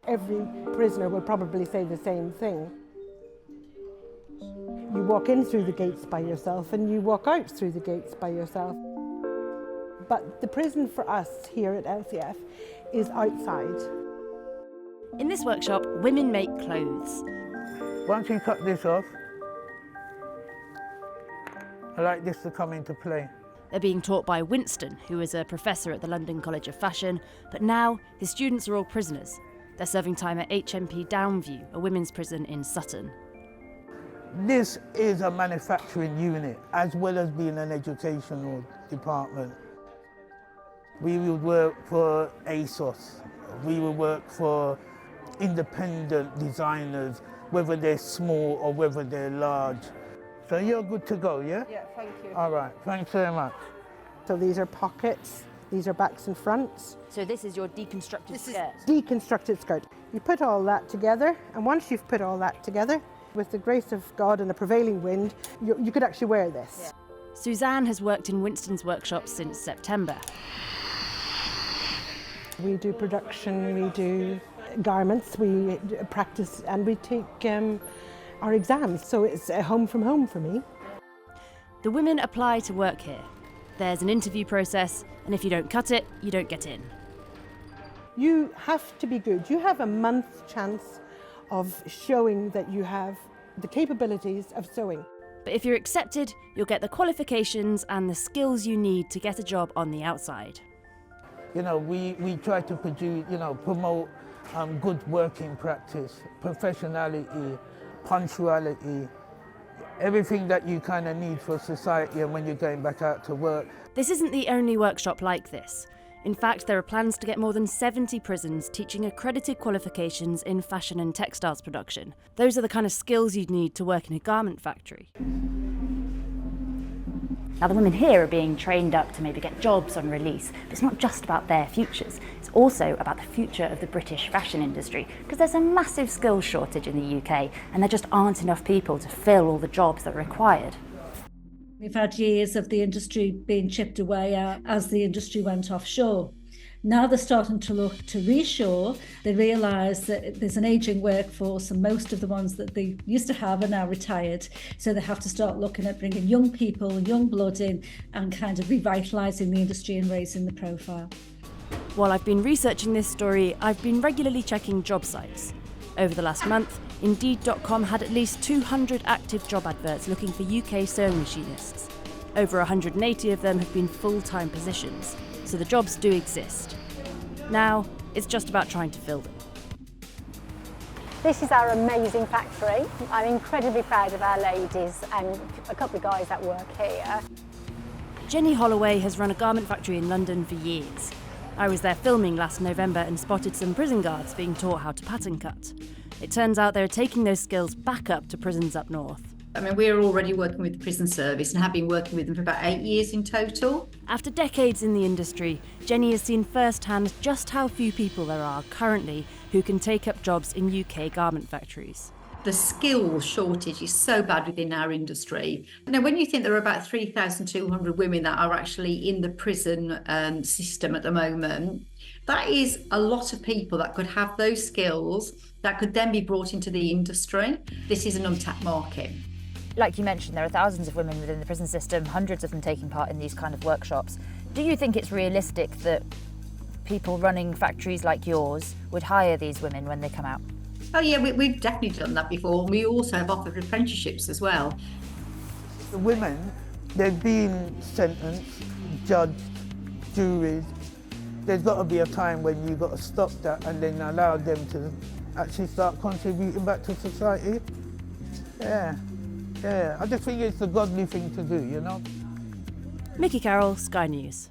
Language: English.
every prisoner will probably say the same thing. You walk in through the gates by yourself and you walk out through the gates by yourself. But the prison for us here at LCF is outside. In this workshop, women make clothes. Once you cut this off, I like this to come into play. They're being taught by Winston, who is a professor at the London College of Fashion, but now his students are all prisoners. They're serving time at HMP Downview, a women's prison in Sutton. This is a manufacturing unit, as well as being an educational department. We would work for ASOS. We would work for independent designers, whether they're small or whether they're large. So you're good to go, yeah? Yeah, thank you. All right, thanks very much. So these are pockets, these are backs and fronts. So this is your deconstructed skirt. Deconstructed skirt. You put all that together, and once you've put all that together, with the grace of God and the prevailing wind, you could actually wear this. Yeah. Suzanne has worked in Winston's workshop since September. We do production, we do garments, we practice, and we take our exams, so it's a home from home for me. The women apply to work here. There's an interview process, and if you don't cut it, you don't get in. You have to be good. You have a month's chance of showing that you have the capabilities of sewing. But if you're accepted, you'll get the qualifications and the skills you need to get a job on the outside. You know, we try to produce, promote good working practice, professionality, punctuality, everything that you kind of need for society and when you're going back out to work. This isn't the only workshop like this. In fact, there are plans to get more than 70 prisons teaching accredited qualifications in fashion and textiles production. Those are the kind of skills you'd need to work in a garment factory. Now, the women here are being trained up to maybe get jobs on release, but it's not just about their futures, it's also about the future of the British fashion industry, because there's a massive skills shortage in the UK and there just aren't enough people to fill all the jobs that are required. We've had years of the industry being chipped away at as the industry went offshore. Now they're starting to look to reshore. They realise that there's an ageing workforce and most of the ones that they used to have are now retired. So they have to start looking at bringing young people, young blood in and kind of revitalising the industry and raising the profile. While I've been researching this story, I've been regularly checking job sites. Over the last month, Indeed.com had at least 200 active job adverts looking for UK sewing machinists. Over 180 of them have been full-time positions, so the jobs do exist. Now, it's just about trying to fill them. This is our amazing factory. I'm incredibly proud of our ladies and a couple of guys that work here. Jenny Holloway has run a garment factory in London for years. I was there filming last November and spotted some prison guards being taught how to pattern cut. It turns out they're taking those skills back up to prisons up north. I mean, we're already working with the prison service and have been working with them for about 8 years in total. After decades in the industry, Jenny has seen firsthand just how few people there are currently who can take up jobs in UK garment factories. The skill shortage is so bad within our industry. Now, when you think there are about 3,200 women that are actually in the prison system at the moment, that is a lot of people that could have those skills that could then be brought into the industry. This is an untapped market. Like you mentioned, there are thousands of women within the prison system, hundreds of them taking part in these kind of workshops. Do you think it's realistic that people running factories like yours would hire these women when they come out? Oh yeah, we've definitely done that before. We also have offered apprenticeships as well. The women, they've been sentenced, judged, juries. There's got to be a time when you've got to stop that and then allow them to actually start contributing back to society. Yeah, I just think it's a godly thing to do, you know. Mickey Carroll, Sky News.